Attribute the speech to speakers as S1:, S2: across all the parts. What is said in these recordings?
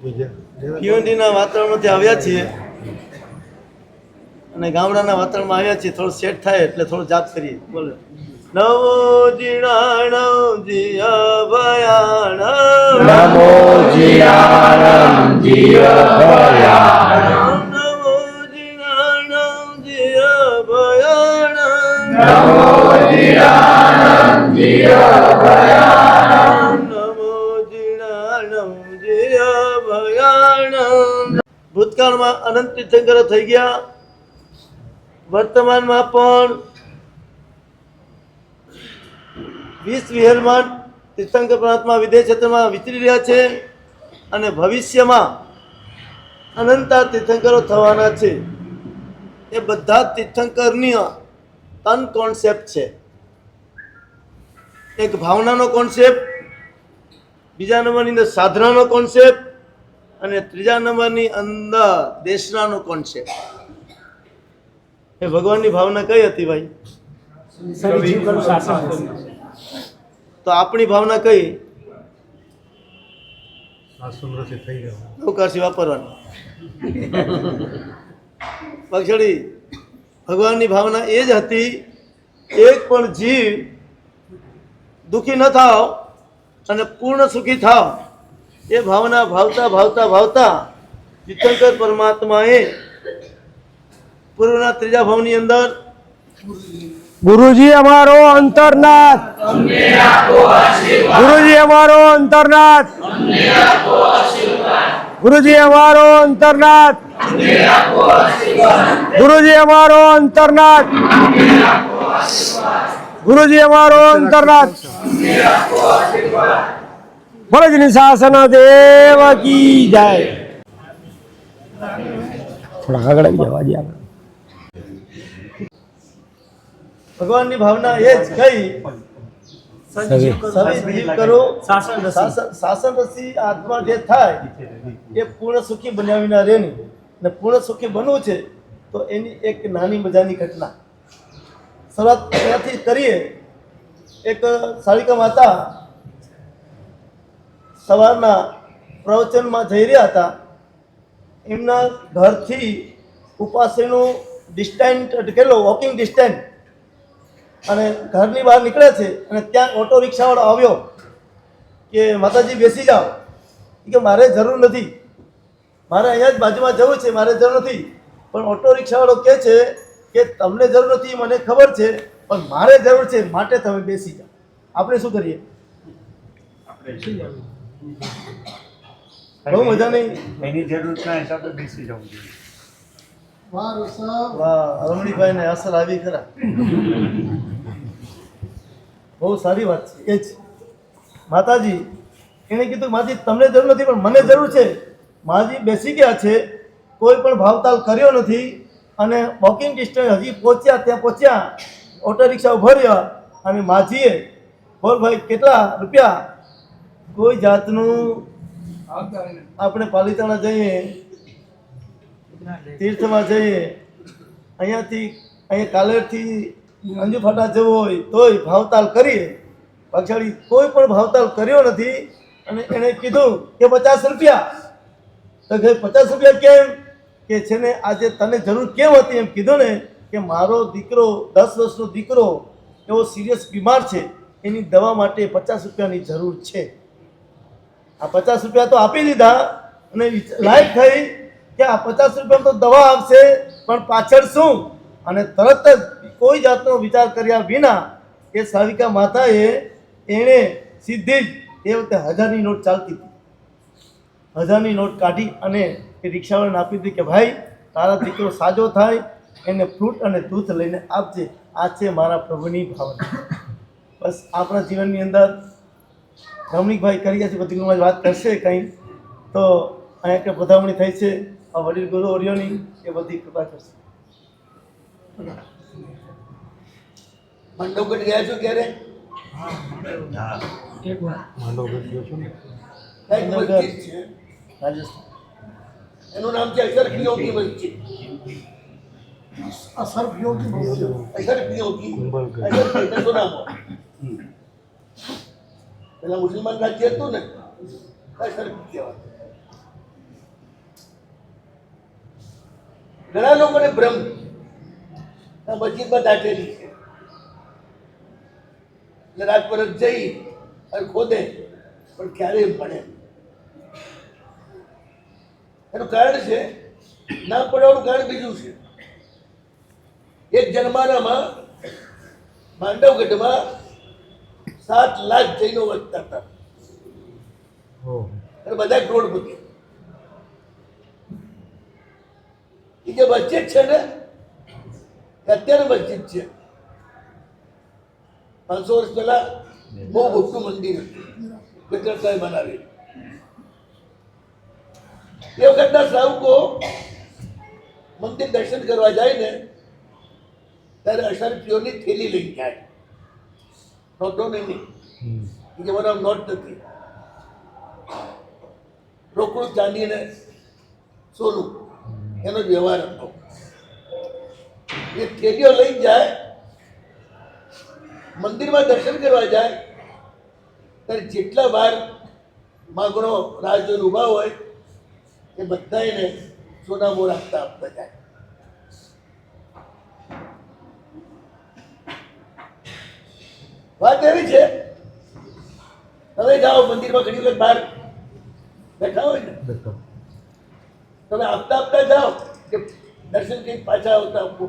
S1: ભિવંડીના વાતાવરણમાંથી આવ્યા છીએ અને ગામડાના વાતાવરણમાં આવ્યા છીએ. થોડું સેટ થાય એટલે થોડું જાપ કરીએ. બોલો નમો જીણાણમ જીય ભયાણમ
S2: નમો જીયાણમ જીય ભયાણમ
S1: નમો જીણાણમ જીય ભયાણમ
S2: નમો જીયાણમ જીય ભયાણમ
S1: નમો જીણાણમ જીય ભયાણમ. ભૂતકાળમાં અનંત તીર્થંકરો થઈ ગયા, વર્તમાનમાં પણ 20 વિહરમાન તીર્થંકર પરમાત્મા વિદેશ ક્ષેત્રમાં વિચરી રહ્યા છે અને ભવિષ્યમાં અનંતા તીર્થંકરો થવાના છે. એ બધા તીર્થંકરની 3 કોન્સેપ્ટ છે. એક ભાવનાનો કોન્સેપ્ટ, બીજા નંબરની અંદર સાધનાનો કોન્સેપ્ટ અને ત્રીજા નંબરની અંદર દેશનાનો કોન્સેપ્ટ. એ ભગવાનની ભાવના કઈ હતી ભાઈ? તો આપણી ભાવના કઈ? અવકાશી વાપરવાની. પક્ષડી ભગવાનની ભાવના એ જ હતી, એક પણ જીવ દુઃખી ન થાવ અને પૂર્ણ સુખી થાવ. એ ભાવના ભાવતા ભાવતા ભાવતા તીર્થંકર પરમાત્માએ પૂર્વના ત્રીજા ભાવની અંદર
S3: ગુરુજી અમારો અંતરનાથ, ગુરુજી અમારો અંતરનાથ, ગુરુજી અમારો અંતરનાથ, ગુરુજી અમારો અંતરનાથ, ગુરુજી અમારો અંતરનાથ. ભોળાજીની શાસન દેવ કી જય. થોડા આગળ આવી જવા દે.
S1: ભગવાનની ભાવના એ જ કઈ સવી કરો શાસન રસી આત્મા જે થાય એ પૂર્ણ સુખી બન્યા વિના રહે નહીં. ને પૂર્ણ સુખી બનવું છે તો એની એક નાની મજાની ઘટના શરૂઆત ત્યાંથી કરીએ. એક સાળિકા માતા સવારના પ્રવચનમાં જઈ રહ્યા હતા. એમના ઘરથી ઉપાસણીનું ડિસ્ટન્સ કેટલો વોકિંગ ડિસ્ટન્સ, અને ઘરની બહાર નીકળે છે અને ત્યાં ઓટો રિક્ષાવાળો આવ્યો કે માતાજી બેસી જાઓ. કે મારે જરૂર નથી, મારે અહીંયા જ બાજુમાં જવું છે, મારે જરૂર નથી. પણ ઓટો રિક્ષાવાળો કહે છે કે તમને જરૂર નથી મને ખબર છે, પણ મારે જરૂર છે માટે તમે બેસી જાઓ. આપણે શું કરીએ? બહુ મજા નહીં?
S4: એની જરૂરના હિસાબે બેસી જવું જોઈએ.
S1: વાહ, રમણીભાઈ ને અસર આવી ખરા. બહુ સારી વાત છે. એ જ માતાજી એણે કીધું માજી તમને જરૂર નથી પણ મને જરૂર છે. માજી બેસી ગયા છે, કોઈ પણ ભાવતાલ કર્યો નથી અને વોકિંગ ડિસ્ટન્સ હજી પહોંચ્યા, ત્યાં પહોંચ્યા ઓટો રિક્ષા ઉભા રહ્યા અને માજીએ બોલ ભાઈ કેટલા રૂપિયા? કોઈ જાતનું આપણે પાલિતાણા જઈએ, તીર્થમાં જઈએ, અહીંયા કાલેરથી અંજુફાટા જવું હોય તોય ભાવતાલ કરીએ. પછાડી કોઈ પણ ભાવતાલ કર્યો નથી અને એણે કીધું કે 50 રૂપિયા. તો કે 50 રૂપિયા કેમ? કે છે ને આજે તને જરૂર કેમ હતી? એમ કીધું ને કે મારો દીકરો 10 વર્ષનો દીકરો એવો સિરિયસ બીમાર છે, એની દવા માટે 50 રૂપિયાની જરૂર છે. આ 50 રૂપિયા તો આપી દીધા અને લાયક થઈ કે આ 50 રૂપિયામાં તો દવા આવશે, પણ પાછળ શું? અને તરત જ કોઈ જાતનો વિચાર કર્યા વિના એ સાવિકા માતાએ એણે સીધી જ એ વખતે 1000ની નોટ ચાલતી હતી, 1000ની નોટ કાઢી અને એ રિક્ષાવાળાને આપી દીધી કે ભાઈ તારા દીકરો સાજો થાય, એને ફ્રૂટ અને દૂધ લઈને આપજે. આ છે મારા પ્રભુની ભાવના. બસ આપણા જીવનની અંદર રમણીકભાઈ કરી ગયા છે, બધી વાત કરશે કંઈ તો અહીંયા કે પધરામણી થઈ છે આ વડીલ ગુરુ ઓરિયોની, એ બધી કૃપા કરશે.
S5: મંડોગઢ ગયા છો ક્યારે?
S1: રાજસ્થાન.
S5: એનું નામ છે અસર પિયોગી મસ્જિદ. અસર પિયોગી અસર શું નામ હોય? પેલા મુસલમાન રાજ્ય હતું ને, અસર કહેવાય. ઘણા લોકોને ભ્રમ આ મસ્જિદમાં દાટેલી છે એટલે રાત પરત જઈ અને ખોદે પણ ક્યારેય મળે નહીં. એનું કારણ છે ના પડવાનું કારણ બીજું છે. એક જન્માનામાં માંડવગઢમાં 7 લાખ જૈનો વસતા હતા અને બધા કરોડપતિ. એ જે મસ્જિદ છે ને એ અત્યારે મસ્જિદ છે. 500 વર્ષ પહેલા બહુ મોટું મંદિર હતું સાહેબ બનાવેલું. એ વખતના શ્રાવકો મંદિર દર્શન કરવા જાય ને ત્યારે અશરફીઓની થેલી લઈ જાય. નોટો નહીં, એ જમાનામાં નોટ નથી, રોકડું ચાંદી ને સોનું એનો જ વ્યવહાર હતો. એ થેલીઓ લઈ જાય, મંદિરમાં દર્શન કરવા જાય ત્યારે જેટલા વાર માગણો રાહ જોઈને ઊભા હોય એ બધાને સોના મોર આપતા જાય. વાત એવી છે, તમે જાઓ મંદિરમાં ઘણી વખત બહાર બેઠા હોય ને, તમે આપતા આપતા જાઓ કે દર્શન કરી પાછા આવતા આપો.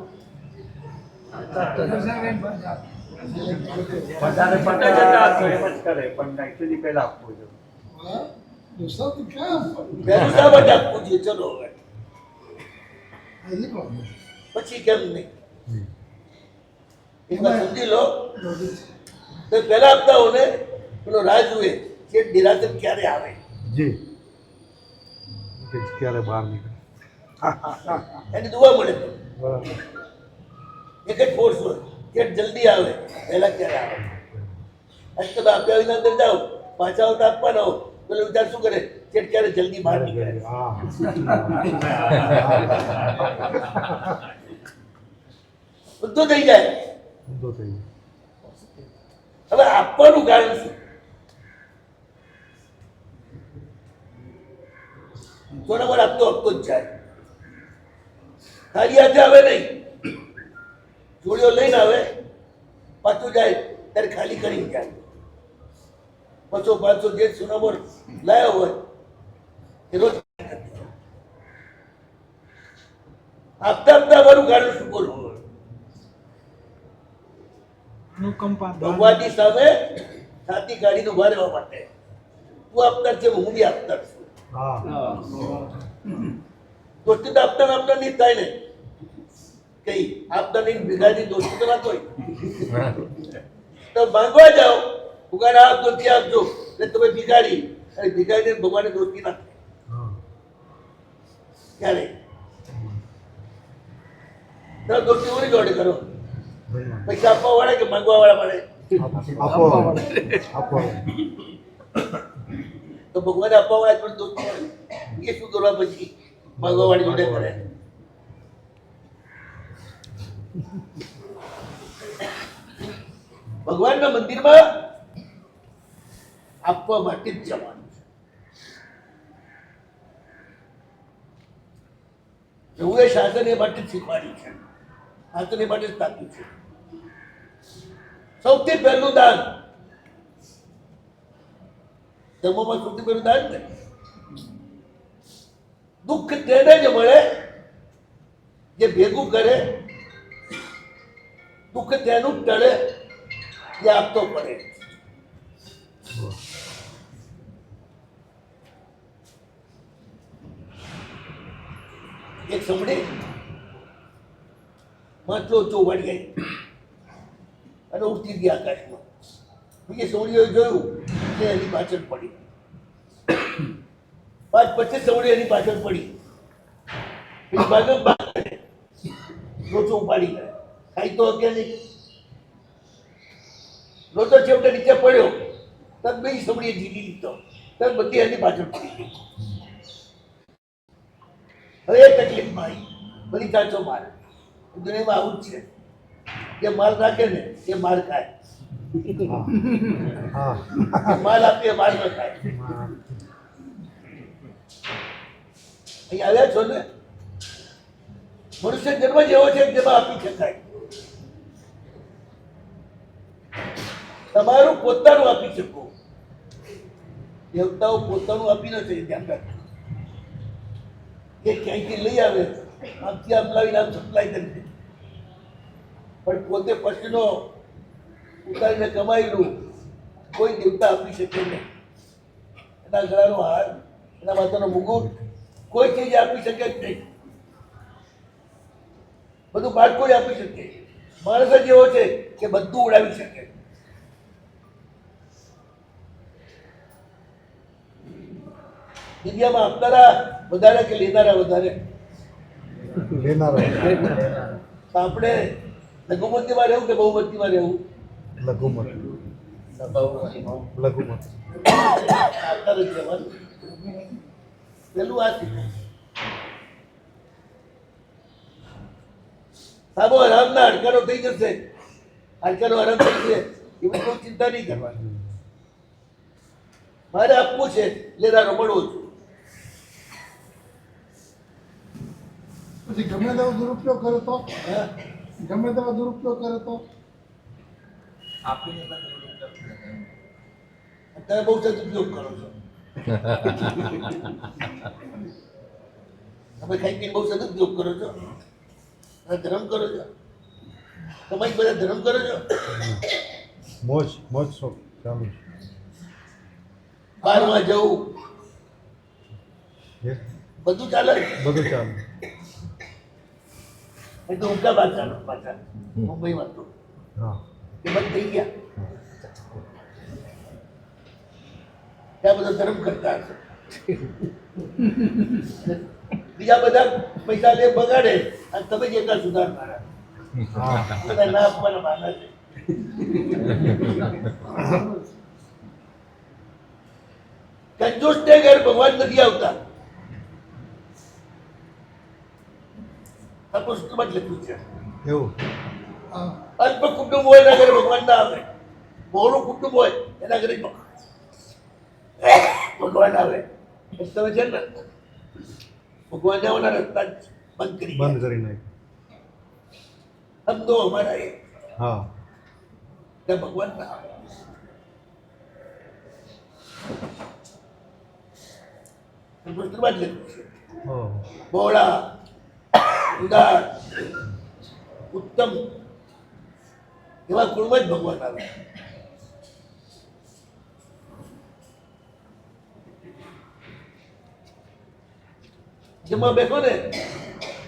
S4: બધાને પતા જતા તો એમ જ કરે, પણ actually પહેલા આપવું જોઈએ.
S5: પહેલું શા માટે આપવું જોઈએ? ચલો હવે પછી કેમ નહીં એક વાર સમજી લો. તો પહેલા આપતા હો ને પેલો રાહ જુએ કે નિરાતર ક્યારે આવે.
S4: જી ક્યારે બહાર નીકળે
S5: એની દુઆ મળે. એક જ ફોર્સ હોય કે જલ્દી આવે, પહેલા ક્યારે આવે. આજ તમે આપ્યા વિના અંદર જાઓ, પાછા આવતા આપવાના હો, પેલો વિચાર શું કરે કે ક્યારે જલ્દી બહાર નીકળે. બધું થઈ જાય. હવે આપવાનું કારણ શું? સોના પર આપતો આપતો જ જાય. ખાલી હાથે આવે નહીં, જોડીઓ લઈને આવે, પાછું જાય ત્યારે ખાલી કરી જાય. 200-500 જે સોનામોર લાયો હોય એ રોજ આપતા આપતા અમારું કારણ શું બોલવું? ભગવાનની સામે છાતી કાઢીને ઉભા રહેવા માટે. તું આપનાર છે, હું બી આપનાર છું. દોસ્તી તો આપતા નહીં થાય ને. કઈ આપતા નહીં ભેગાની દોસ્તી તો ના હોય. તો માંગવા જાઓ, ભગવાન આ દોસ્તી આપજો, એટલે તમે ભિખારી, અને ભિખારીને ભગવાને દોસ્તી ના થાય ક્યારે? તમે દોસ્તી કોની જોડે કરો? પૈસા આપવા વાળા કે માંગવા વાળા મળે? તો ભગવાન આપવા વાળા પણ દોસ્તી મળે. એ શું કરવા પછી માંગવા વાળી જોડે કરે? ભગવાનના મંદિરમાં આપવા માટે જ જવાનું છે. એવું એ શાસન એ માટે જ શીખવાડ્યું છે, શાસન એ માટે જ તાપ્યું છે. સૌથી પહેલું દાન ધર્મમાં, સૌથી પહેલું દાન ને દુઃખ તેને જ મળે જે ભેગું કરે, દુઃખ તેનું ટળે જે આપતો પડે. એક સમડી માટલો ચોવાડી ગઈ અને ઉઠી ગઈ આકાશમાં. બીજી સમડીઓ જોયું કે એની પાછળ પડી. 5-25 સમડી એની પાછળ પડી. પેલી ભાગમ લોચો ઉપાડી ગયા. ખાઈ તો કે નહીં. લોચો છેવટે નીચે પડ્યો, તદ બે સમડીએ જીલી લીધો, તદ બધી એની પાછળ પડી ગઈ. હવે એ તકલીફમાં આવી, બધી કાચો માલ. દુનિયામાં આવું જ છે, જે માલ રાખે ને એ માલ ખાય, માલ આપીએ માલ ન ખાય. અહીં આવ્યા છો ને, મનુષ્ય જન્મ જ એવો છે કે જેમાં આપી શકાય. તમારું પોતાનું આપી શકો. દેવતાઓ પોતાનું આપી નથી, ધ્યાન રાખજો. એ ક્યાંયથી લઈ આવે, આમથી આમ લાવીને આમ સપ્લાય કરી દે, પણ પોતે પછીનો ઉતારીને કમાયેલું કોઈ દેવતા આપી શકે નહીં. એના ગળાનો હાર, એના માથાનો મુગુટ કોઈ ચીજ આપી શકે જ નહીં. બધું બાળકો જ આપી શકે. માણસ જ એવો છે કે બધું ઉડાવી શકે. દુનિયામાં આપનારા વધારે કે લેનારા વધારે? તો આપણે લઘુમતીમાં રહેવું કે બહુમતીમાં રહેવું? આપનાર જ રહેવાનું. પેલું આ છે. સાબો આરામના હાડકાનો થઈ જશે, હાડકાનો આરામ થઈ જશે, એ બધી ચિંતા નહીં કરવાની. મારે આપવું છે, લેનારો મળવો છું.
S6: પછી ગમે તેવો દુરુપયોગ કરે તો
S5: હા?
S6: ગમે તેવો દુરુપયોગ કરે તો
S5: અત્યારે બહુ સદુપયોગ કરો છો. તમે ખાઈ પીને બહુ સદુપયોગ કરો છો. ધર્મ કરો છો. તમે બધા ધર્મ કરો છો.
S6: મોજ શોખ ચાલુ
S5: બહારમાં જવું
S6: છે
S5: બધું ચાલે.
S6: બધું ચાલુ
S5: એ તો ઊંઘા બાદ ચાલો પાછા મુંબઈમાં તો
S6: હા
S5: એ બંધ થઈ ગયા. ત્યાં બધા ધર્મ કરતા હશે. બીજા બધા પૈસા લે બગાડે અને તમે જ એટલા સુધારનારા. બધા ના આપવાના બહાના છે. કંજૂસને ઘેર ભગવાન નથી આવતા. આ પુસ્તકમાં જ લખ્યું છે.
S6: એવું
S5: અલ્પ કુટુંબ હોય એના ઘરે ભગવાન ના આવે. બહોળું કુટુંબ હોય એના ઘરે ભગવાન આવે. તમે છે ને ભગવાન આવવાના રસ્તા જ બંધ કરી
S6: નાખ્યું
S5: સમજો અમારા એ
S6: હા
S5: ત્યાં ભગવાન ના આવે. પુસ્તકમાં જ લખ્યું છે. બહોળા, ઉદાર, ઉત્તમ એવા ગુણમાં જ ભગવાન આવે. જેમાં બેઠો ને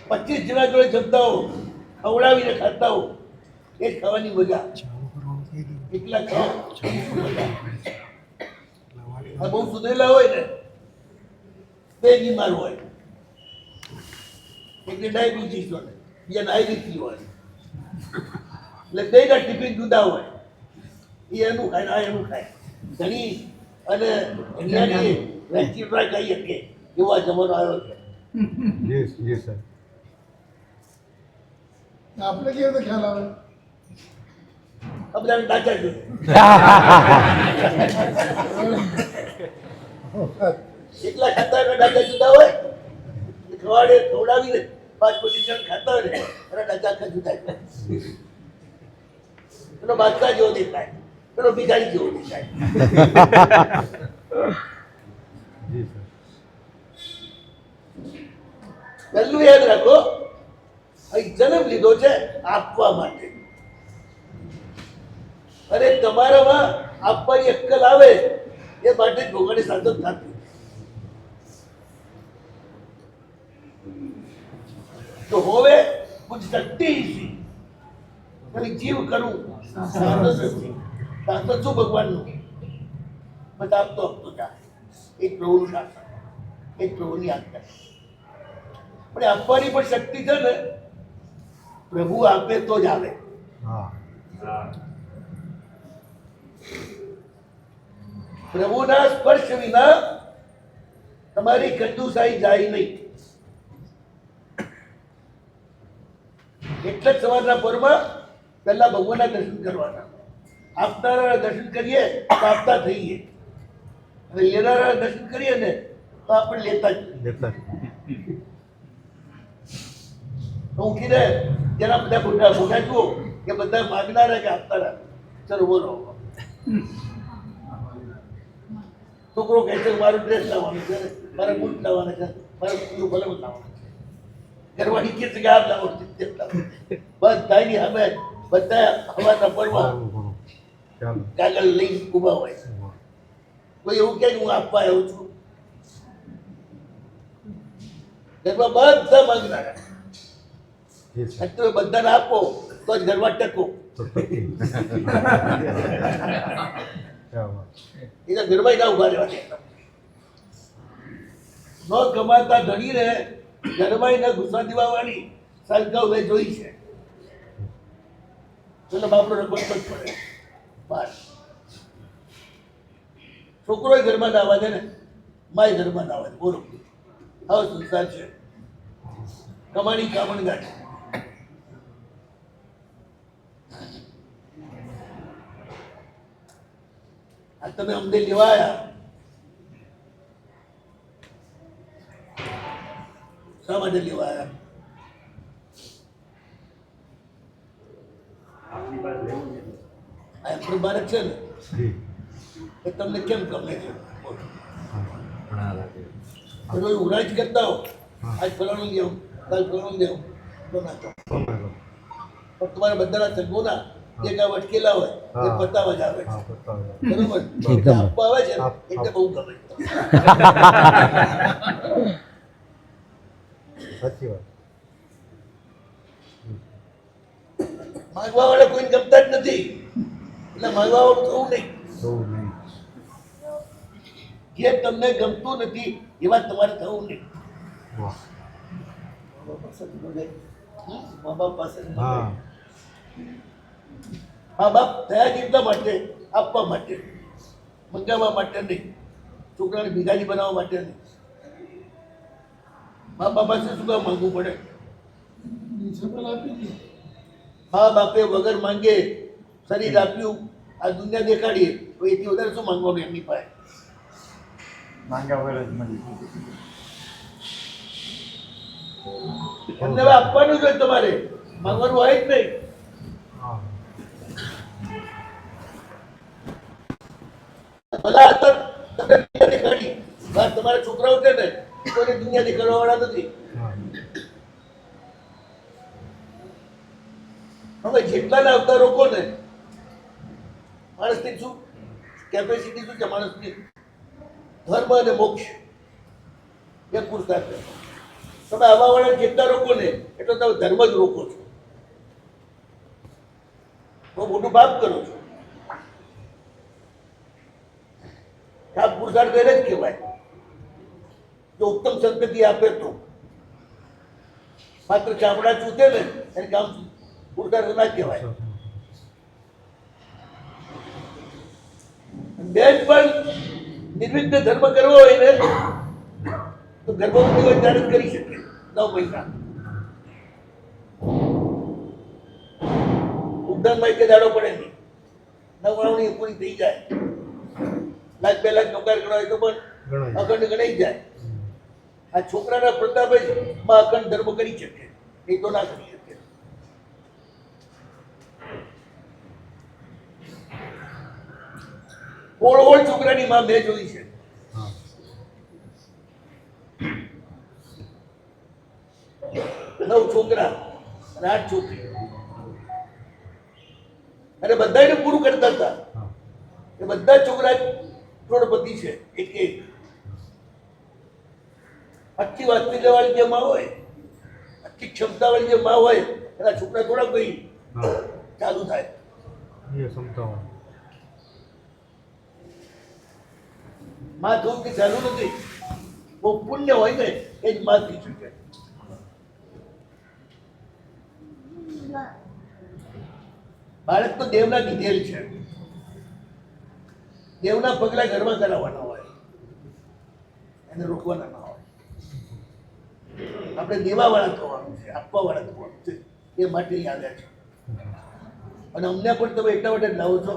S5: 25 જણા જોડે જમતા હો, ખવડાવીને ખાતા હો, એ જ ખાવાની મજા. એટલા ખાઓ મજા. આ બહુ સુધરેલા હોય ને બે બીમાર હોય. એટલે ડાયાબિટીસ હોય, બીજા ડાયાબિટીસ હોય. એટલે બેના ટિફિન જુદા હોય. એ એનું ખાય, આ એનું ખાય. ઘણી અને એની વેચી ટ્રાય કરી શકે એવો આ જમાનો આવ્યો છે.
S6: જી સર આપણે કેવી રીતે ખ્યાલ આવે
S5: આ બધાને ડાચા જોઈએ. એટલા ખાતા હોય ડાચા જુદા હોય. ખવાડે ખવડાવીને 5-25 જણ ખાતા હોય ને એના ડાચા આખા જુદા હોય. પેલો બાદશાહ જેવો દેખાય, પેલો ભિખારી જેવો દેખાય.
S6: જી સર
S5: પહેલું યાદ રાખો, અહીં જન્મ લીધો છે આપવા માટે. અને તમારામાં આપવાની અક્કલ આવે એ માટે જ ભગવાનની સાધન થતું. તો હોવે કુછ શક્તિ સી ખાલી જીવ કરું સાધન નથી. સાધન શું ભગવાનનું? બસ આપતો આપતો જા. એક પ્રભુનું શાસન, એક પ્રભુની આજ્ઞા. પણ આપવાની પણ શક્તિ છે ને, પ્રભુ આપે તો જ આવે.
S6: હા
S5: પ્રભુના સ્પર્શ વિના તમારી કંજુસાઈ જાય નહીં. એટલે જ સવારના પરમાં પહેલા ભગવાનના દર્શન કરવાના. આપનારા દર્શન કરીએ તો આપતા થઈએ, અને લેનારા દર્શન કરીએ ને તો આપણે લેતા જ. તો ઉઠીને જેના બધા મોટા મોટા જુઓ કે બધા માગનારા કે આપનારા. ચલો બોલો. છોકરો કહે છે મારું ડ્રેસ લાવવાનું છે, મારે બૂટ લાવવાના છે, મારે પેલું ભલે લાવવાનું છે. ઘરવાળી કે છે કે આ લાવો તે લાવો. બધાની સામે બધા હવાના પડવા
S6: ચાલો
S5: કાગળ લઈને ઊભા હોય. કોઈ એવું કે હું આપવા આવ્યો છું. ઘરમાં બધા માંગનારા.
S6: જી સર
S5: અને તમે બધાને આપો તો જ ઘરમાં ટકો.
S6: તો પતિ क्या बात
S5: એના ઘરમાં ના ઉભા રહેવા દે. ન કમાતા ધણીને ઘરમાં ના ગુસ્સા દેવાવાળી સંસ્થાઓ મેં જોઈ છે. એટલે બાપડો રગબગ પડે બહાર. છોકરો ઘરમાં ના આવવા દે ને, માય ઘરમાં ના આવવા દે. બોલો આવો સંસાર છે. કમાણી કામણ ગાંઠ. આ તમે અમને લેવા આવ્યા. શા માટે લેવા આવ્યા?
S4: આપની પાસે લેવું છે.
S5: આ પ્રમાણક છે ને
S6: जी
S5: એ તમને કેમ ગમે છે?
S6: बना लगे
S5: રોજ ઉડાજ કરતા હો, આજ ફલાણું લેવું, કાલ ફલાણું લેવું, તો ના તો. પણ તમારા બધાના સંગોના એક આ વટકેલા હોય એ પતાવા જ આવે છે.
S6: हाँ बताओ
S5: બરોબર?
S3: એકદમ.
S5: આપવા આવે છે ને એટલે બહુ ગમે.
S6: साची बात
S5: માંગવા વાળા કોઈ ગમતા જ નથી. એટલે માંગવા વાળું થવું નહીં.
S6: तो नहीं
S5: જે તમને ગમતું નથી એવા તમારે થવું નહીં.
S6: वाह
S5: મા બાપ પાસે
S6: हाँ
S5: મા બાપ થયા જ એટલા માટે, આપવા માટે, મંગાવવા માટે નહીં, છોકરાને ભિખારી બનાવવા માટે નહીં. મા બાપ પાસે શું કામ માંગવું પડે? મા બાપે વગર માંગે શરીર આપ્યું, આ દુનિયા દેખાડીએ તો એથી વધારે શું માંગવાનું એમની પાસે?
S4: માંગ્યા વગર જ મળી.
S5: એમને હવે આપવાનું જ હોય તમારે, માંગવાનું હોય જ નહીં.
S6: हाँ
S5: ભલા હતા તમને દુનિયા દેખાડી. બસ તમારા છોકરાઓ છે ને કોઈને દુનિયા દેખાડવા વાળા નથી.
S6: हाँ
S5: હવે જેટલાના આવતા રોકો ને, માણસની શું કેપેસિટી શું છે? માણસની ધર્મ અને મોક્ષ એ પુરુષાર્થ છે. તમે આવા વાળા જેટલા રોકો ને એટલો તમે ધર્મ જ રોકો છો. બહુ મોટું પાપ કરો છો. આ પુરુષાર્થ એને જ કહેવાય. જો ઉત્તમ સંતતિ આપે તો. માત્ર ચામડા ચૂતે ને એને કામ પુરુષાર્થ ના કહેવાય. બેન પણ નિર્વિઘ્ન ધર્મ કરવો હોય ને તો ગર્ભવતી હોય ત્યારે જ કરી શકે. 9 મહિના ઉદ્યાનમાં એક દાડો પડે નહીં. નવરાવણી પૂરી થઈ જાય. 1 લાખ 2 લાખ પગાર ગણો હોય તો પણ
S6: ગણાય.
S5: અખંડ ગણાઈ જાય. આ છોકરાના પ્રતાપે જ માં અખંડ ધર્મ કરી શકે, એ તો ના કરી શકે. ઓળ છોકરાની માં મેં જોઈ છે.
S6: हाँ
S5: 9 છોકરા અને 8 છોકરી, અને બધાને પૂરું કરતા હતા.
S6: हाँ
S5: એ બધા છોકરા કરોડપતિ છે. એક એક આટલી વાસ્તવિકતા વાળી જે માં હોય, આટલી ક્ષમતા વાળી જે માં હોય એના છોકરા થોડા કોઈ
S6: हाँ
S5: ચાલુ થાય.
S6: ये समझता हूँ
S5: માં થવું કે ચાલુ નથી. બહુ પુણ્ય હોય ને એ જ માં થઈ શકે. બાળક તો દેવના દીધેલ છે. દેવના પગલા ઘરમાં કરાવવાના હોય, એને રોકવાના ના હોય. આપણે દેવા વાળા થવાનું છે, આપવા વાળા થવાનું છે. એ માટે આવ્યા છે. અને અમને પણ તમે એટલા માટે જ લાવો છો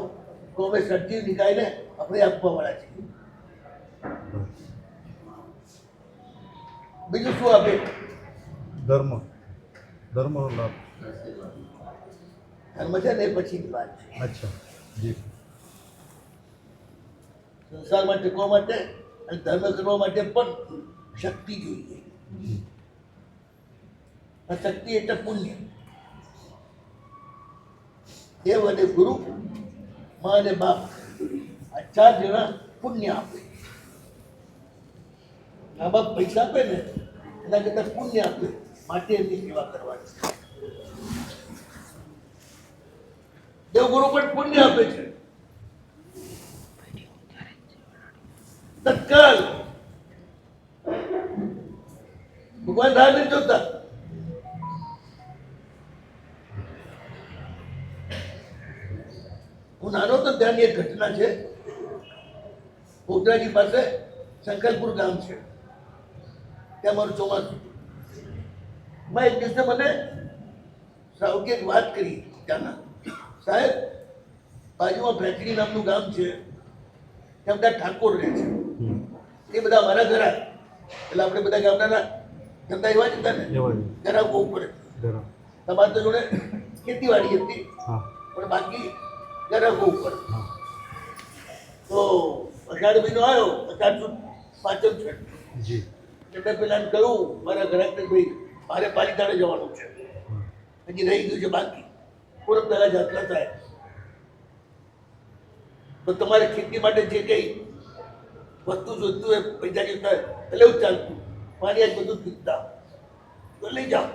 S5: તો અમે સર્જી નીકાળીને આપણે આપવા વાળા છીએ. બીજું શું આપે?
S6: धर्म ધર્મનો લાભ
S5: ધર્મ છે ને એ પછીની વાત છે.
S6: અચ્છા જી
S5: સંસારમાં ટકવા માટે અને ધર્મ કરવા માટે પણ શક્તિ જોઈએ. આ શક્તિ એટલે પુણ્ય. દેવ અને ગુરુ, મા અને બાપ, આ 4 જણા પુણ્ય આપે. મા બાપ પૈસા આપે ને એના કરતા પુણ્ય આપે, માટે એમની સેવા કરવાની. દેવગુરુ પણ પુણ્ય આપે છે. તત્કાલ ભગવાન રાહ નથી જોતા. હું નાનો તો ત્યાંની એક ઘટના છે. ગોધરાજી પાસે સંકલપુર ગામ છે, ત્યાં મારું ચોમાસું. મેં એક દિવસે મને સાહેબ એક વાત કરી ત્યાંના. સાહેબ, બાજુમાં ભેંકડી નામનું ગામ છે, ત્યાં બધા ઠાકોર રહે છે. એ બધા મારા ઘર આવે. એટલે આપણે બધા ગામડાના ધંધા એવા જ હતા ને,
S6: એવા જ.
S5: ઘરા બહુ પડે.
S6: ધર્મ
S5: તમારે તો જોડે ખેતીવાડી હતી,
S6: હા
S5: પણ બાકી ઘરા બહુ પડે.
S6: હા
S5: તો અષાઢ મહિનો આવ્યો, અષાઢ સુદ પાંચમ છે.
S6: જી
S5: એટલે પેલા કહ્યું મારા ઘરાક ભાઈ મારે પાલિતાણે જવાનું છે,
S6: હા
S5: હજી રહી ગયું છે બાકી. પૂરબ પહેલા જાત્રા થાય તો તમારે ખેતી માટે જે કઈ વસ્તુ જોઈતું હોય, પૈસા જોઈતા હોય એટલે એવું ચાલતું. મારી આજ બધું પીતા તો લઈ જાઓ.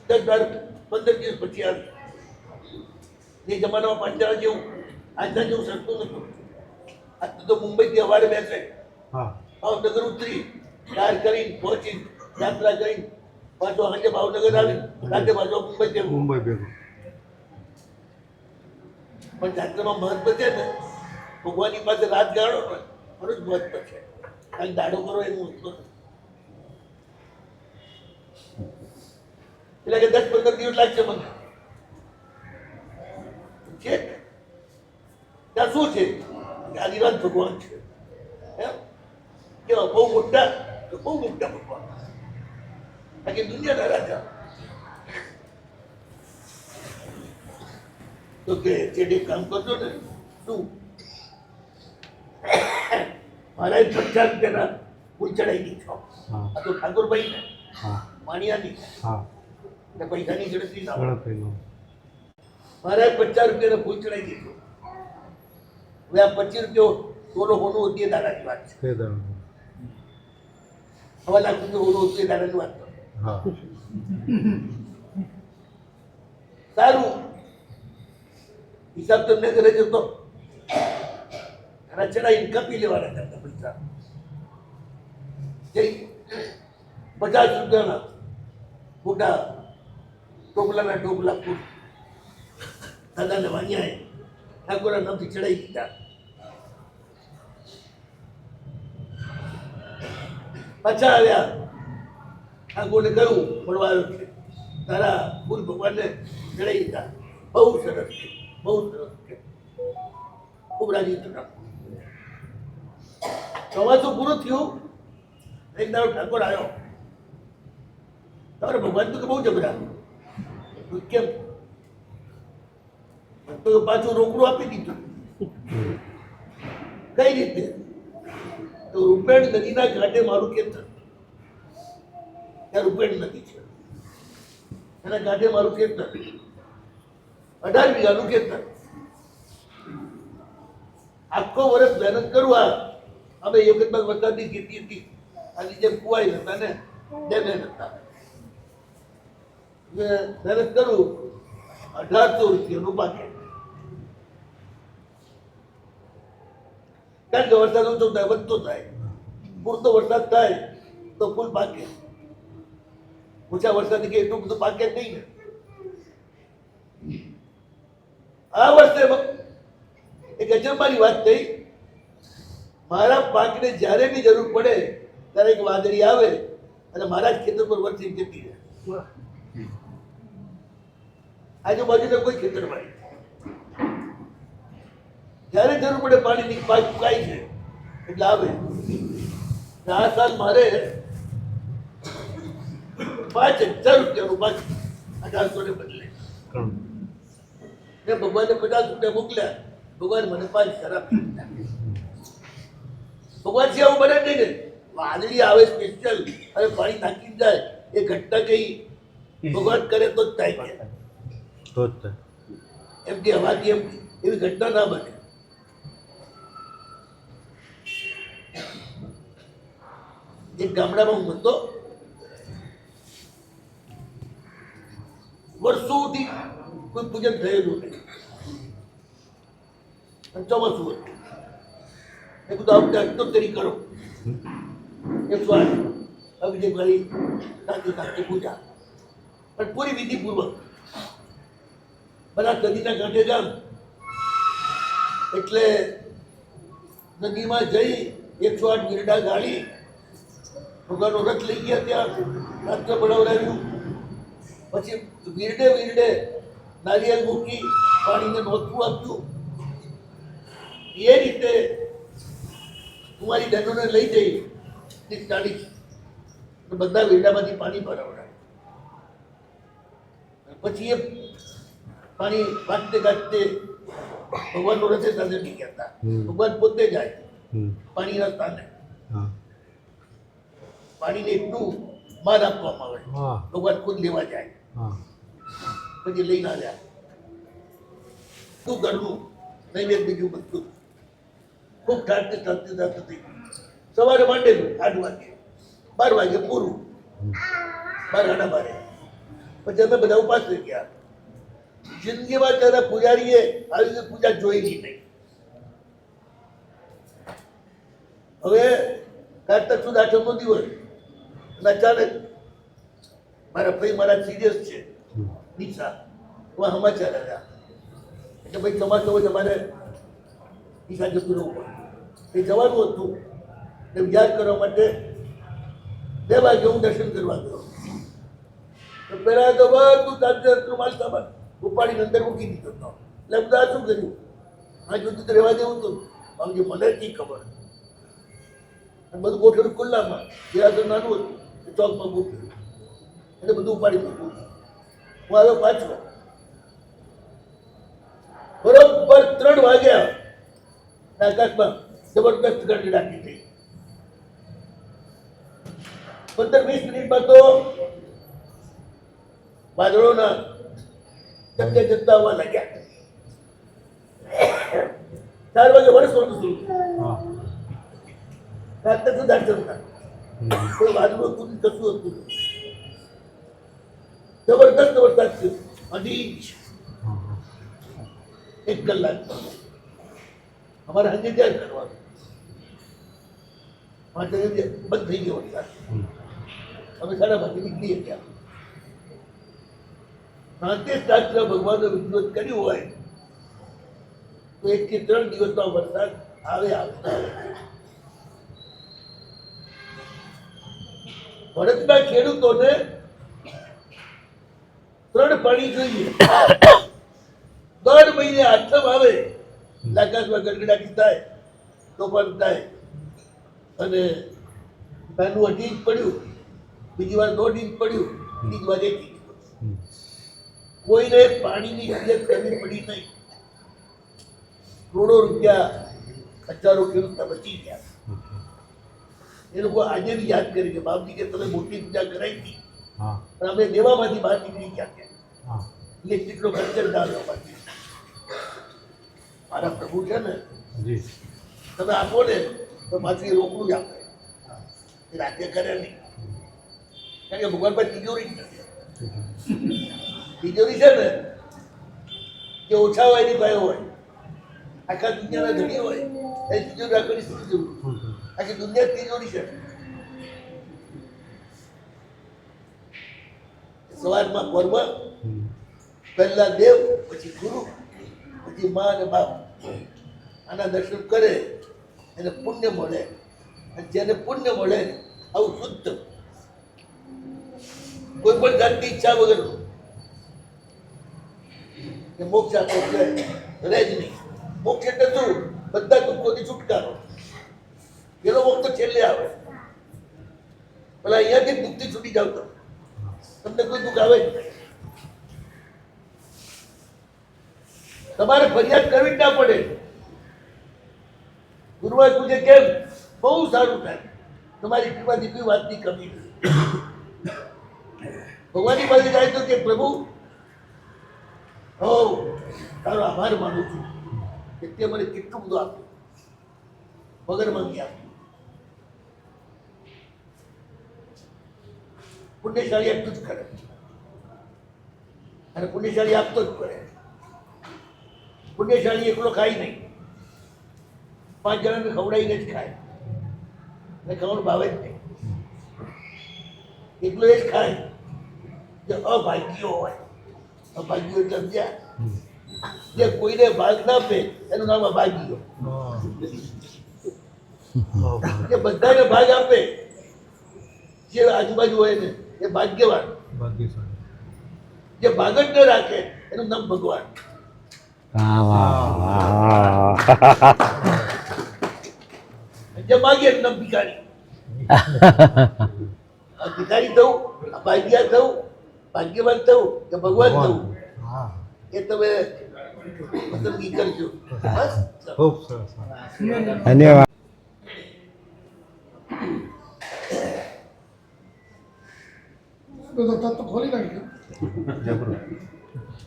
S5: 10-15 દિવસ પછી આવી. એ જમાનામાં પાંચાળા જેવું આજના જેવું સસ્તું નતું. આજ તો મુંબઈથી સવારે બેસે,
S6: હા
S5: ભાવનગર ઉતરી, કાર કરીને પહોંચી, યાત્રા કરીને પાછો સાંજે ભાવનગર આવી, રાતે પાછો મુંબઈ જવું.
S6: મુંબઈ ભેગું
S5: પણ જાત્રામાં મહત્વ છે ને, ભગવાનની પાસે રાત ગાળો ને ઘણું જ મહત્વ છે. ખાલી દાડો કરો એનું મહત્વ નથી. એટલે કે 10-15 દિવસ લાગશે મને. છે ત્યાં શું છે કે આદિરાજ ભગવાન છે. એમ કેવા બહુ મોટા તો બહુ મોટા ભગવાન, બાકી દુનિયાના રાજા. તો કે ચેડે કામ કરજો ને, શું મારા 50 રૂપિયાના ફૂલ ચડાવી દીધો.
S6: હા
S5: આ તો ઠાકોરભાઈ ને
S6: હા
S5: માણિયાની
S6: હા
S5: ને પૈસાની ગણતરી ના હોય.
S6: ગણતરીનો
S5: મારા 50 રૂપિયાના ફૂલ ચડાવી દીધો. હવે આ 25 રૂપિયો સોનો હોનું હતી એ દાદાની વાત છે.
S6: તે દાડો
S5: 1.5 લાખ રૂપિયા હોનું હતું એ દાદાની વાત છે.
S6: હા
S5: સારું હિસાબ તમને ઘરે જતો એના ચડાઈ કાપી લેવાના કરતા પૈસા. જઈ 50 રૂપિયાના મોટા ટોપલાના ટોપલા ફૂલ દાદાને વાણિયાએ ઠાકોરના નામથી ચડાવી દીધા. પાછા આવ્યા, ઠાકોરને કહ્યું મળવા આવ્યો છે, તારા ફૂલ ભગવાનને ચડાવી દીધા. બહુ સરસ છે, બહુ સરસ છે. ખૂબ રાજી થતા. ચોમાસું પૂરું થયું, એક દાડો ઠાકોર આવ્યો. તમારે ભગવાન તો કે બહુ જબરા. કેમ? તો પાછું રોકડું આપી દીધું. કઈ રીતે? તો રૂપેણ નદીના ઘાટે મારું ખેતર, ત્યાં રૂપેણ નદી છે, એના ઘાટે મારું ખેતર, 18 વીઘાનું ખેતર. આખો વર્ષ મહેનત કરું. અમે એક વખત વરસાદની ખેતી હતી, આની જેમ કુવાઈ હતા ને ડેમે હતા. મહેનત કરું, 1800 રૂપિયાનું પાકે. કારણ કે વરસાદ ઓછો થાય, વધતો થાય. પૂરતો વરસાદ થાય તો ફૂલ પાકે. ઓછા વરસાદથી કે એટલું બધું પાકે જ નહીં ને. આ વર્ષે એક અજંબાની વાત થઈ. મારા પાકને જ્યારે બી જરૂર પડે ત્યારે એક વાદળી આવે અને મારા જ ખેતર પર વરસી જતી રહે. આજુબાજુના કોઈ ખેતરમાં નહીં. જ્યારે જરૂર પડે પાણીની પાઇપ ફૂંકાય છે એટલે આવે. આ સાલ મારે 5,000 રૂપિયાનું બાકી 1800 ને બદલે
S6: ત્રણ
S5: મેં ભગવાનને 50 રૂપિયા મોકલ્યા, ભગવાન મને 5,000 આપી દીધા. ભગવાન થી આવું બને જ નહીં ને. વાદળી આવે સ્પેશિયલ અને પાણી નાખી જાય, એ ઘટના કઈ ભગવાન કરે તો જ થાય કે
S6: તો જ થાય.
S5: એમ કે હવાથી એમ એવી ઘટના ના બને. એક ગામડામાં હું હતો, વર્ષોથી કોઈ પૂજન થયેલું નહીં. અને ચોમાસું હતું. મેં કીધું આ વખતે અષ્ટોત્તરી કરો, 108 અભિષેક વાળી શાંતિ પૂજા, પણ પૂરી વિધિપૂર્વક. બનાસ નદીના કાંઠે ગામ એટલે નદીમાં જઈ 108 વીરડા ગાળી ભગવાનનો રથ લઈ ગયા, ત્યાં રાત્ર બનાવડાવ્યું. પછી વીરડે વીરડે નારિયેળ મૂકી પાણીને નોંધવું આપ્યું. એ રીતે કુંવારી બહેનોને લઈ જઈ ચાલીસ બધા વીરડામાંથી પાણી ભરાવડાવ્યું. પછી એ પાણી કાઢતે કાઢતે ભગવાનનો રથે સાથે નીકળ્યા હતા. ભગવાન પોતે જાય પાણીના સ્થાને.
S6: હા
S5: પાણીને એટલું માન આપવામાં આવે,
S6: હા
S5: ભગવાન ખુદ લેવા જાય.
S6: હા
S5: પછી લઈને આવ્યા શું ઘરનું નૈવેદ્ય બીજું બધું ખૂબ ઠાઠ ઠાઠ ઠાઠ થઈ ગયું. સવારે માંડેલું 8 વાગે, 12 વાગે પૂરું, 12:30. પછી અમે બધા ઉપાસ થઈ ગયા. જિંદગીમાં ત્યારે પૂજારીએ આવી રીતે પૂજા જોયેલી નહીં. હવે કારતક સુદ આઠમનો દિવસ અને અચાનક મારા ભાઈ મારા સિરિયસ છે નિશા, એમાં સમાચાર આવ્યા એટલે ભાઈ ચોમાસું હોય તમારે નિશા જતું રહેવું પડે. એ જવાનું હતું એટલે યાદ કરવા માટે 2 વાગે હું દર્શન કરવા ગયો. તો પહેલા તો બધું તાજું માલ સામાન ઉપાડીને અંદર મૂકી દીધો હતો. એટલે બધા શું કર્યું, આ જોતું તો રહેવા દેવું હતું. બાબુજી મને નહીં ખબર, અને બધું ગોઠવણ ખુલ્લામાં, તો નાનું હતું ચોકમાં ગોઠવ્યું એટલે બધું ઉપાડી મૂક્યું. હું આવ્યો પાછો, બરોબર 3 વાગ્યા આકાશમાં જબરદસ્ત ગરમી રાખી હતી. 15-20 મિનિટમાં તો વાદળોના જગ્યા જતા આવવા લાગ્યા. 4 વાગે વરસવાનું શરૂ થયું.
S6: હા
S5: કારતક સુદ આઠમના કોઈ વાદળો હતું નહીં, કશું હતું નહીં. જબરદસ્ત વરસાદ થયો, 1 ઇંચ 1 કલાક. અમારે હજી ત્યાં કરવાનું 5 વાગે બંધ થઈ ગયો વરસાદ. અમે 5:30 નીકળી ગયા. શાંતિશાસ્ત્ર ભગવાનનો વિરોધ કર્યું હોય તો 1 થી 3 દિવસનો વરસાદ આવે. ભરતના ખેડૂતોને 3 પાણી જોઈએ. 3 મહિને આઠમ આવે, આકાશમાં ગડગડાટી થાય, તોફાન થાય, અને પહેલું 2.5 ઇંચ પડ્યું, બીજી વાર 1.5 ઇંચ પડ્યું, ત્રીજી વાર 1 ઇંચ. કોઈને પાણીની કમી પડી નહીં. કરોડો રૂપિયા હજારો ખેડૂત બચી ગયા. એ લોકો આજે બી યાદ કરી કે બાપજી કે તમે મોટી પૂજા કરાવી હતી,
S6: હા
S5: પણ અમે દેવામાંથી બહાર નીકળી ગયા કે
S6: હા
S5: ઇલેક્ટ્રિકનો ખર્ચર ડાળવામાંથી. મારા પ્રભુ છે ને,
S6: જી
S5: તમે આપો ને તો પાછું એ રોકડું જ આપે, એ રાતે કરે નહીં. કારણ કે ભગવાન પાસે તિજોરી જ નથી. તિજોરી છે ને જે ઓછા હોય એની પાસે હોય. આખા દુનિયાના ધણી હોય એ તિજોરી રાખવાની શું જરૂર? આખી દુનિયા તિજોરી છે. સવારમાં પરમાં પહેલા દેવ, પછી ગુરુ, પછી મા અને બાપ. આના દર્શન કરે એને પુણ્ય મળે, અને જેને પુણ્ય મળે આવું શુદ્ધ કોઈ પણ જાતની ઈચ્છા વગરનું કે મોક્ષ આપો એટલે રહે જ નહીં. મોક્ષ એટલે શું? બધા દુઃખોથી છુટકારો. પેલો મોક્ષ તો છેલ્લે આવે. પેલા અહીંયાથી દુઃખથી છૂટી જાવ તો તમને કોઈ દુઃખ આવે જ નહીં. તમારે ફરિયાદ કરવી જ ના પડે. ગુરુવારે પૂછે કેમ? બહુ સારું થાય. તમારી કૃપાથી કોઈ વાતની કમી નથી. ભગવાનની પાસે જાય તો કે પ્રભુ હો તારો આભાર માનું છું કે તે મને કેટલું બધું આપ્યું, વગર માંગી આપ્યું. પુણ્યશાળી એટલું જ કરે અને પુણ્યશાળી આપતો જ કરે. પુણ્યશાળી એકલો ખાય નહીં, 5 જણાને ખવડાવીને જ ખાય. એટલે ખાવાનું ભાવે જ નહીં. એકલો એ જ ખાય જે અભાગ્યો હોય. અભાગ્યો એટલે સમજ્યા? જે કોઈને ભાગ ના આપે એનું નામ અભાગ્યો. જે બધાને ભાગ આપે જે આજુબાજુ હોય ને એ ભાગ્યવાન.
S6: ભાગ્યશાળી.
S5: જે ભાગ જ ન રાખે એનું નામ ભગવાન. જે માગે એનું નામ ભિખારી. આ ભિખારી થવું, આ ભાગ્યા થવું, ભાગ્યવાન થવું કે ભગવાન થવું
S6: હા,
S5: એ તમે પસંદગી કરજો. બસ.
S6: ખૂબ સરસ.
S3: ધન્યવાદ.
S7: બધો તત્વ ખોલી નાખ્યો.
S6: જબરું.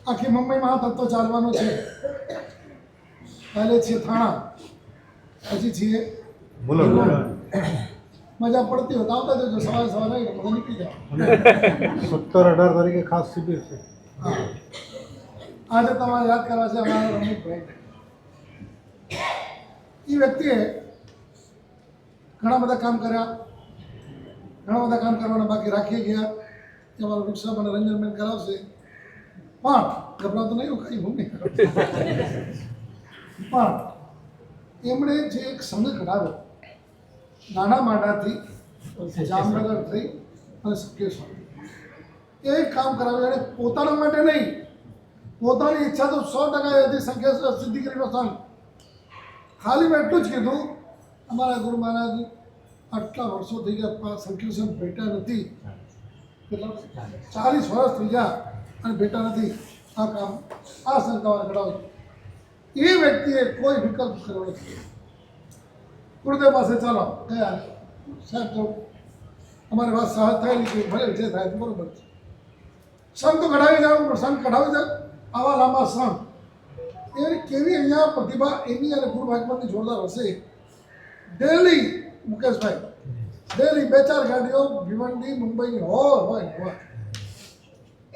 S7: આખી મુંબઈમાં આ તત્વ ચાલવાનું છે. પહેલે છે થાણા, પછી છીએ
S6: બોલો.
S7: મજા પડતી હોય તો આવતા જજો. સવારે સવારે આવીને બધા નીકળી જાઓ.
S6: 17-18 તારીખે ખાસ શિબિર છે.
S7: હા. આજે તમારે યાદ કરવા છે અમારા રમણીકભાઈ. એ વ્યક્તિએ ઘણા બધા કામ કર્યા, ઘણા બધા કામ કરવાના બાકી રાખી ગયા. કે અમારા વૃક્ષા મને રંજનબેન કરાવશે, પણ ગભરાતો નહીં, હું કઈ ભૂમિ પણ એમણે જે એક સંઘ કઢાવ્યો નાના માડાથી જામનગર થઈ અને સકેશ્વર, એ કામ કરાવ્યું. એણે પોતાના માટે નહીં, પોતાની ઈચ્છા તો 100% હતી સંકેશ્વર સિદ્ધિગીરીનો સંઘ. ખાલી મેં એટલું જ કીધું, અમારા ગુરુ મહારાજ આટલા વર્ષો થઈ ગયા સંકેશ્વર ભેટા નથી, કેટલા 40 વર્ષ થઈ ગયા અને ભેટા નથી. આ કામ આ સંસ્થામાં કરાવ્યું. એ વ્યક્તિએ કોઈ વિકલ્પ કર્યો નથી. ગુરુદેવ પાસે ચાલો ગયા, સાહેબ તો અમારી વાત સહજ થયેલી કે ભલે જે થાય તો બરોબર છે. સંઘ તો કઢાવી જવાનું, પણ સંઘ કઢાવી જાય આવા લાંબા સંઘ એની કેવી અહીંયા પ્રતિભા એની અને ગુરુ ભાગવતની જોરદાર હશે. ડેલી મુકેશભાઈ ડેલી 2-4 ગાડીઓ ભિવંડી મુંબઈની હોય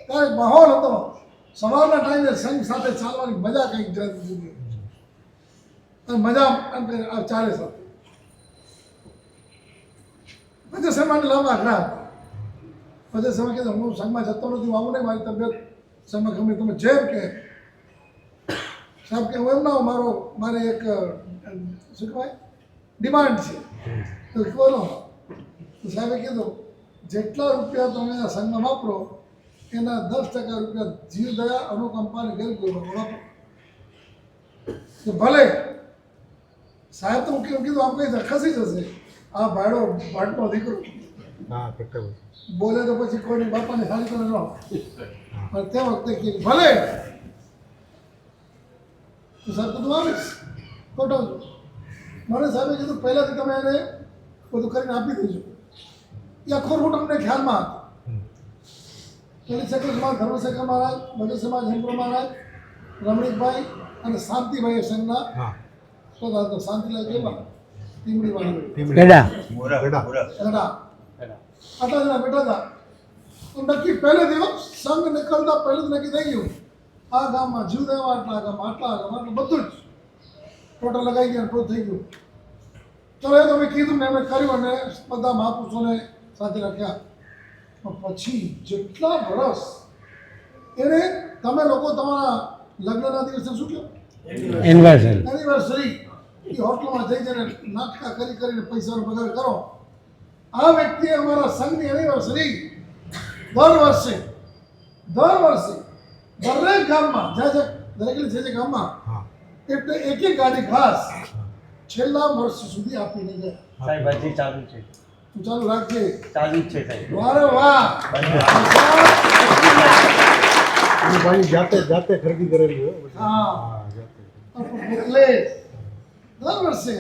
S7: ત્યારે માહોલ હતો. સવારના ટાઈમે સંઘ સાથે ચાલવાની મજા કંઈક જુદી અને મજા ચાલે સાથે. પછી સમય લાંબા ઘણા હતા. પછી સમય કીધું હું સંઘમાં જતો નથી, આવું નહીં, મારી તબિયત સંઘમાં ગમે તમે જેમ કે સાહેબ કે હું એમ ના મારે એક શું કહેવાય ડિમાન્ડ છે. તો બોલો. તો સાહેબે કીધું જેટલા રૂપિયા તમે આ સંઘમાં વાપરો એના 10% રૂપિયા જીવદયા અનુકંપા અને ગરીબ વાપરો. તો ભલે સાહેબ તો કેમ કીધું આમ કઈ ખસી જશે. આ ભાટનો દીકરો
S6: હા, કેટલા
S7: બોલે તો પછી કોઈની બાપાની સારી કરે ન. પણ તે વખતે કીધું ભલે. તો સાહેબ તો તું આવીશ ખોટો. મને સાહેબે કીધું પહેલાંથી તમે એને બધું કરીને આપી દેજો. એ આખો રૂટ અમને ખ્યાલમાં હતો. પેલી શેખર સમાજ ધર્મશેખર મહારાજ, ભગત સમાજ હેમપ્રો મહારાજ, રમણીકભાઈ અને શાંતિભાઈ સંઘના તો શાંતિલાલ કેવા ટીમડી વાળા આટલા જણા બેઠા હતા. તો નક્કી પહેલેથી સંઘ નીકળતા પહેલું જ નક્કી થઈ ગયું આ ગામમાં જીવ દેવા આટલા ગામમાં આટલા બધું જ ટોટલ લગાવી ગયા, પૂરું થઈ ગયું. ચલો એ તો મેં કીધું ને એમણે કર્યું અને બધા મહાપુરુષોને સાથે રાખ્યા. પણ પછી જેટલા વર્ષ એને તમે લોકો તમારા લગ્નના દિવસે શું કહો એનિવર્સરી એ હોટલમાં જઈ જઈને નાટકા કરીને પૈસાનો બગાડ કરો. આ વ્યક્તિએ અમારા સંઘની એનિવર્સરી દર વર્ષે દરેક ગામમાં દરેક જે ગામમાં એટલે એક ગાડી ખાસ છેલ્લા વર્ષ સુધી આપીને ગયા.
S4: સાહેબ હજી ચાલુ છે.
S7: તું ચાલુ રાખજે.
S4: ચાલુ જ છે સાહેબ.
S7: વારે વાહ.
S6: એ ભાઈ જાતે ખરીદી કરેલી હોય બધી.
S7: હા.
S6: હા, જાતે.
S7: એટલે બરાબર છે.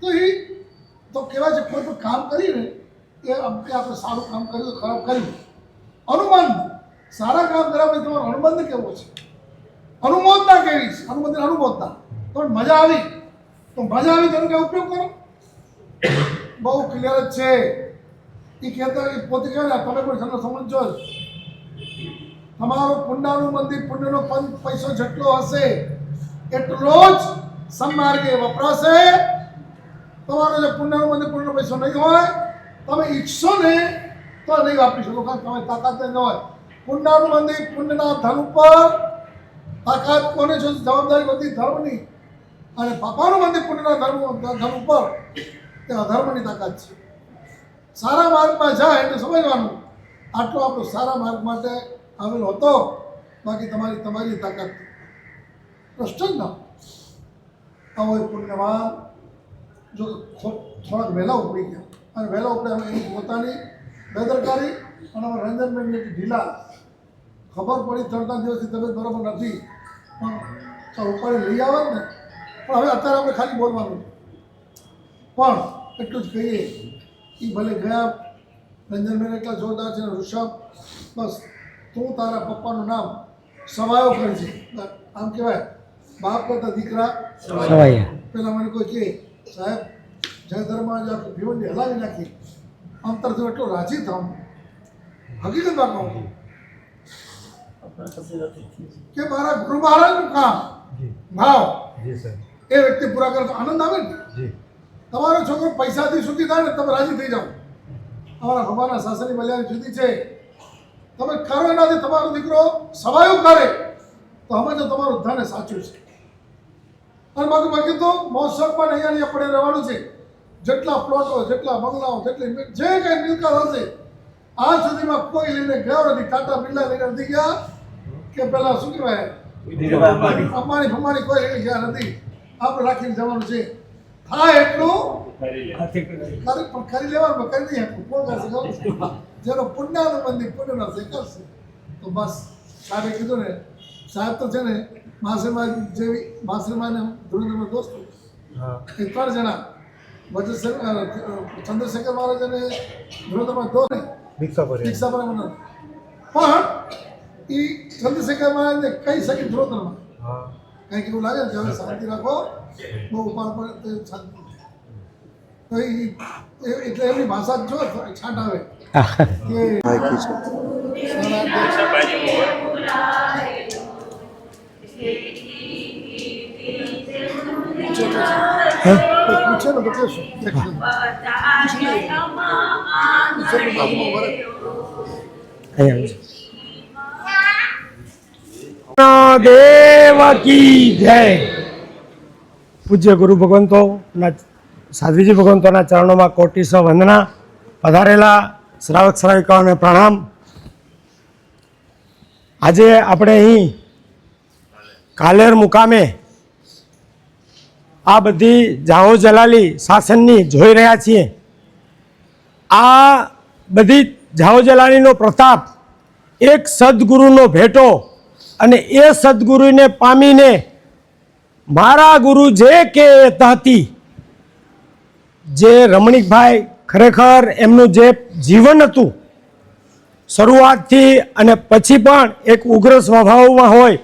S7: તો એ તો કહેવાય છે કોઈ પણ કામ કરીને એ આપણે સારું કામ કર્યું તો ખરાબ કર્યું. અનુમાન સારા કામ કર્યા પછી તમારો અનુબંધ કેવો છે? અનુમોદના કેવી છે? અનુમોદના તો મજા આવી તેનો કે ઉપયોગ કરો. બહુ ક્લિયર જ છે. એ કહેતા એ પોતે કહેવાય ને તમે કોઈ સમજો જ તમારો પુણ્યનો પૈસો જેટલો હશે એટલો જ સન્માર્ગે વપરાશે. તમારો જે પુણ્યનો પૈસો નહીં હોય તમે ઈચ્છો ને તો નહીં વાપરી શકો, કારણ તમે તાકાત ન હોય. પુણ્યના ધન ઉપર તાકાત કોને છે? જવાબદારી બધી ધર્મની. અને પાપાનું મંદિર પુણ્યના ધન ઉપર તે અધર્મની તાકાત છે. સારા માર્ગમાં જાય એટલે સમજવાનું આટલો આપણો સારા માર્ગ માટે આવેલો હતો, બાકી તમારી તાકાત પ્રશ્ન જ ના. આવો પુણ્યવાન જો થોડાક વહેલા ઉપડી ગયા અને વહેલા ઉપડે અમે એની પોતાની બેદરકારી અને અમારા રંજનબેનની ઢીલા ખબર પડી 3 દિવસથી તબિયત બરાબર નથી પણ ઉપાડી લઈ આવે ને. પણ હવે અત્યારે આપણે ખાલી બોલવાનું પણ એટલું જ કહીએ એ ભલે ગયા રંજનબેન એટલા જોરદાર છે. ઋષભ બસ તું તારા પપ્પાનું નામ સવાયો કરજે. આમ કહેવાય બાપ કરતા દીકરા
S3: સવાયા.
S7: પેલા મને કોઈ કહે સાહેબ જય ધર્મ ભીવનની હલાવી નાખી અંતરથી એટલો રાજી થાઉં હકીકતમાં કહું કે મારા ગુરુ મહારાજનું કામ ભાવ
S6: જી સાહેબ.
S7: એ વ્યક્તિ પૂરા કરે તો આનંદ આવે ને.
S6: જી.
S7: તમારો છોકરો પૈસાથી સુખી થાય ને તમે રાજી થઈ જાઓ. અમારા ભગવાનના શાસનની બલિયાની જુદી છે. તમે કરો એનાથી તમારો દીકરો સવાયું કરે તો સમજો તમારું ધન એ સાચું છે. અને બાકી તો મોસમ પણ અહીંયા આપણે રહેવાનું છે. જેટલા પ્લોટો, જેટલા બંગલાઓ, જેટલી જે કંઈ મિલકત હશે આજ સુધીમાં કોઈ લઈને ગયો નથી. ટાટા બિરલા લઈને નથી ગયા કે પેલા શું કહેવાય અંબાણી કોઈ લઈને ગયા નથી. આપણે રાખીને જવાનું છે. થાય એટલું કરી લેવાનું, કરી નહીં આપવું. કોણ કરશે ખબર? જેનો પુણ્યનું મંદિર પુણ્યનો છે કરશે. તો બસ સાહેબે કીધું ને, સાહેબ તો છે ને માસેમાં જેવી માસેમાં ધુરંધરમાં દોસ્તો
S6: હા.
S7: એ 3 જણા ચંદ્રશેખર મહારાજ અને ધુરંધરમાં દોસ્ત નહીં
S6: દીક્ષા પર
S7: દીક્ષા પર મને પણ એ ચંદ્રશેખર મહારાજને કહી શકે ધુરંધરમાં
S6: હા.
S7: કંઈક એવું લાગે ને કે હવે શાંતિ રાખો, બહુ ઉપાડ પડે શાંતિ. તો એટલે એમની ભાષા જો છાંટ આવે કે પૂછે ને તો કહેશું
S3: દેવ કી જય. પૂજ્ય ગુરુ ભગવંતોના સાધ્વીજી ભગવંતોના ચરણોમાં કોટીસો વંદના. પધારેલા શ્રાવક શ્રાવિકાઓને પ્રણામ. આજે આપણે અહીં કાલેર મુકામે આ બધી જાહો જલાલી શાસનની જોઈ રહ્યા છીએ. આ બધી જાહો જલાલીનો પ્રતાપ એક સદગુરુનો ભેટો અને એ સદગુરુને પામીને મારા ગુરુ જે કે તહતી જે રમણીકભાઈ ખરેખર એમનું જે જીવન હતું શરૂઆતથી અને પછી પણ એક ઉગ્ર સ્વભાવમાં હોય,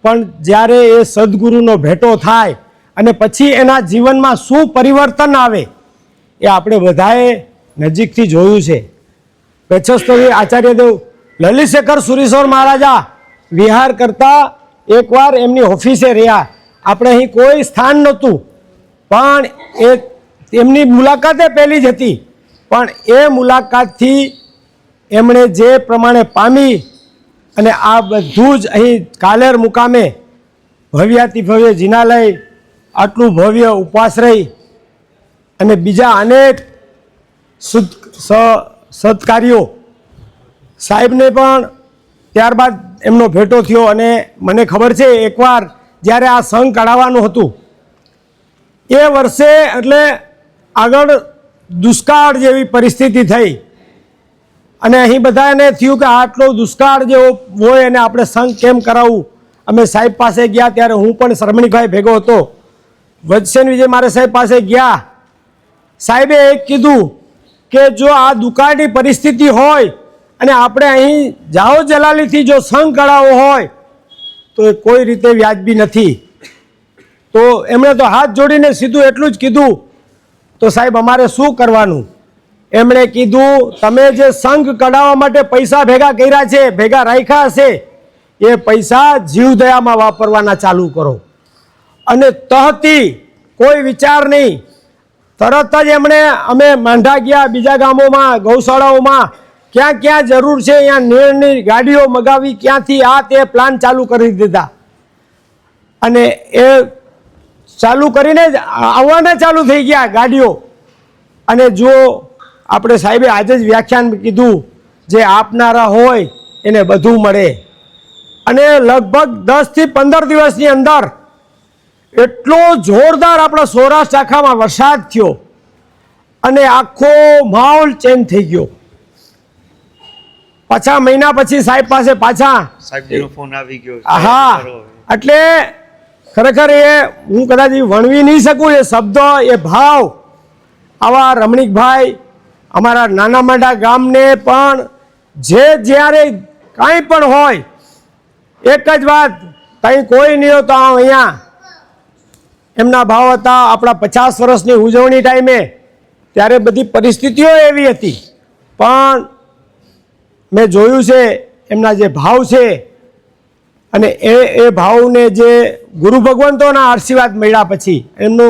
S3: પણ જ્યારે એ સદગુરુનો ભેટો થાય અને પછી એના જીવનમાં શું પરિવર્તન આવે એ આપણે બધાએ નજીકથી જોયું છે. પેછસ્તરી આચાર્યદેવ લલિતશેખર સુરીશ્વર મહારાજા વિહાર કરતા એકવાર એમની ઓફિસે રહ્યા. આપણે અહીં કોઈ સ્થાન નહોતું, પણ એમની મુલાકાતે પહેલી જ હતી, પણ એ મુલાકાતથી એમણે જે પ્રમાણે પામી અને આ બધું જ અહીં કાલેર મુકામે ભવ્યાતિભવ્ય જિનાલય, આટલું ભવ્ય ઉપાશ્રય અને બીજા અનેક સત્કાર્યો સાહેબને પણ ત્યારબાદ એમનો ભેટો થયો. અને મને ખબર છે એકવાર જ્યારે આ સંઘ કઢાવવાનું હતું એ વર્ષે, એટલે આગળ દુષ્કાળ જેવી પરિસ્થિતિ થઈ અને અહીં બધાને થયું કે આટલો દુષ્કાળ જેવો હોય અને આપણે સંઘ કેમ કરાવવું. અમે સાહેબ પાસે ગયા ત્યારે હું પણ રમણીકભાઈ ભેગો હતો. વજસેન વિજય મારે સાહેબ પાસે ગયા. સાહેબે એક કીધું કે જો આ દુકાળની પરિસ્થિતિ હોય અને આપણે અહીં જાઓ જલાલીથી જો સંઘ કઢાવવો હોય તો એ કોઈ રીતે વ્યાજબી નથી. તો એમણે તો હાથ જોડીને સીધું એટલું જ કીધું. તો સાહેબ અમારે શું કરવાનું? એમણે કીધું તમે જે સંઘ કઢાવવા માટે પૈસા ભેગા કર્યા છે, ભેગા રાખ્યા હશે, એ પૈસા જીવદયામાં વાપરવાના ચાલુ કરો. અને તહથી કોઈ વિચાર નહીં, તરત જ એમણે અમે માંઢા ગયા, બીજા ગામોમાં, ગૌશાળાઓમાં ક્યાં ક્યાં જરૂર છે અહીંયા નીરની ગાડીઓ મગાવી, ક્યાંથી આ તે પ્લાન ચાલુ કરી દીધા. અને એ ચાલુ કરીને જ આવવાના ચાલુ થઈ ગયા ગાડીઓ. અને જો આપણે સાહેબે આજે જ વ્યાખ્યાન કીધું, જે આપનારા હોય એને બધું મળે. અને લગભગ 10 થી 15 દિવસની અંદર એટલો જોરદાર આપણા સૌરાષ્ટ્ર આખામાં વરસાદ થયો અને આખો માહોલ ચેન્જ થઈ ગયો. પાછા મહિના પછી સાહેબ પાસે પાછા
S4: સાહેબજીનો ફોન આવી ગયો.
S3: હા, એટલે ખરેખર એ હું કદાચ વણવી નહીં શકું એ શબ્દ, એ ભાવ. આવા રમણીકભાઈ અમારા નાના મોટા ગામને પણ જે જ્યારે કાંઈ પણ હોય એક જ વાત, કંઈ કોઈ નહીં હોતો અહીંયા એમના ભાવ હતા. આપણા 50 વર્ષની ઉજવણી ટાઈમે ત્યારે બધી પરિસ્થિતિઓ એવી હતી, પણ મેં જોયું છે એમના જે ભાવ છે અને એ ભાવને જે ગુરુ ભગવંતોના આશીર્વાદ મળ્યા પછી, એમનો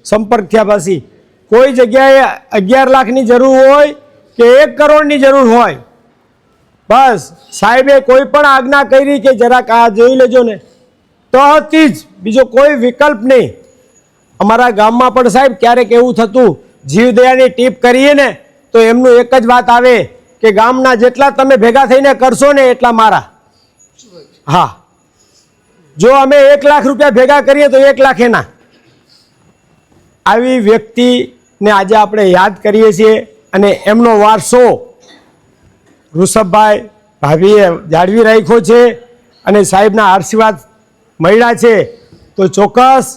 S3: સંપર્ક થયા પછી કોઈ જગ્યાએ 11 લાખની જરૂર હોય કે 1 કરોડની જરૂર હોય, બસ સાહેબે કોઈ પણ આજ્ઞા કરી કે જરાક આ જોઈ લેજો ને, તોથી જ, બીજો કોઈ વિકલ્પ નહીં. અમારા ગામમાં પણ સાહેબ ક્યારેક એવું થતું, જીવદયાની ટીપ કરીએ ને તો એમનું એક જ વાત આવે કે ગામના જેટલા તમે ભેગા થઈને કરશો ને એટલા મારા. હા, જો અમે 1 લાખ રૂપિયા ભેગા કરીએ તો 1 લાખ એના. આવી વ્યક્તિને આજે આપણે યાદ કરીએ છીએ અને એમનો વારસો ઋષભભાઈ ભાભીએ જાળવી રાખ્યો છે અને સાહેબના આશીર્વાદ મળ્યા છે. તો ચોક્કસ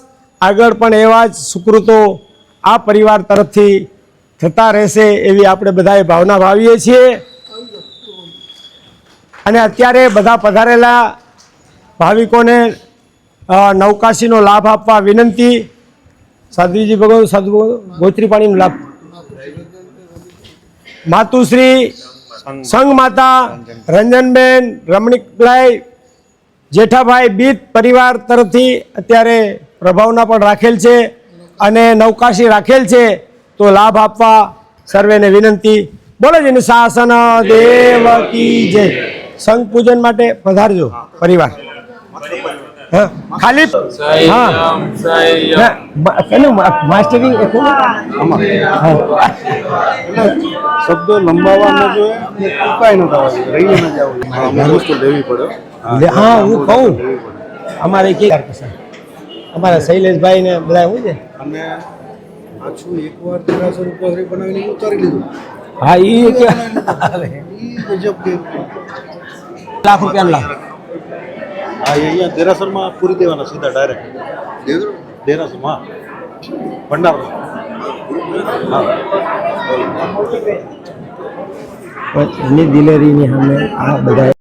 S3: આગળ પણ એવા જ સુકૃતો આ પરિવાર તરફથી થતા રહેશે એવી આપણે બધાએ ભાવના ભાવીએ છીએ. અને અત્યારે બધા પધારેલા ભાવિકોને નવકાશીનો લાભ આપવા વિનંતી. સાધ્વીજી ભગવાન સાધુ ગોત્રી પાણીનો લાભ. માતુશ્રી સંઘ માતા રંજનબેન, રમણીકભાઈ, જેઠાભાઈ બીત પરિવાર તરફથી અત્યારે પ્રભાવના પણ રાખેલ છે અને નવકાશી રાખેલ છે. તો લાભ આપવા સર્વેને વિનંતી. બોલો જ શાસન દેવ કી જય. સંઘ પૂજન માટે પધારજો પરિવાર. હા, ખાલી હા માસ્ટરિંગ
S6: શબ્દો લંબાવવા ન જોઈએ, ટૂંકાઈ ન થવા જોઈએ, રહીને ન જવું, મુશ્કેલ લેવી પડે.
S3: હા, હું કહું અમારે કે અમારા શૈલેષભાઈ ને બધા શું છે.
S6: અને પાછું એકવાર 1300 રૂપિયા બનાવીને ઉતારી લીધું.
S3: હા, એ
S6: ગજબ કે
S3: લાખ રૂપિયા લાખ.
S6: હા, એ અહીંયા દેરાસરમાં પૂરી દેવાના સીધા ડાયરેક્ટ દેરાસરમાં ભંડારમાં.
S3: એની દિલેરીની સામે આ બધા
S8: એક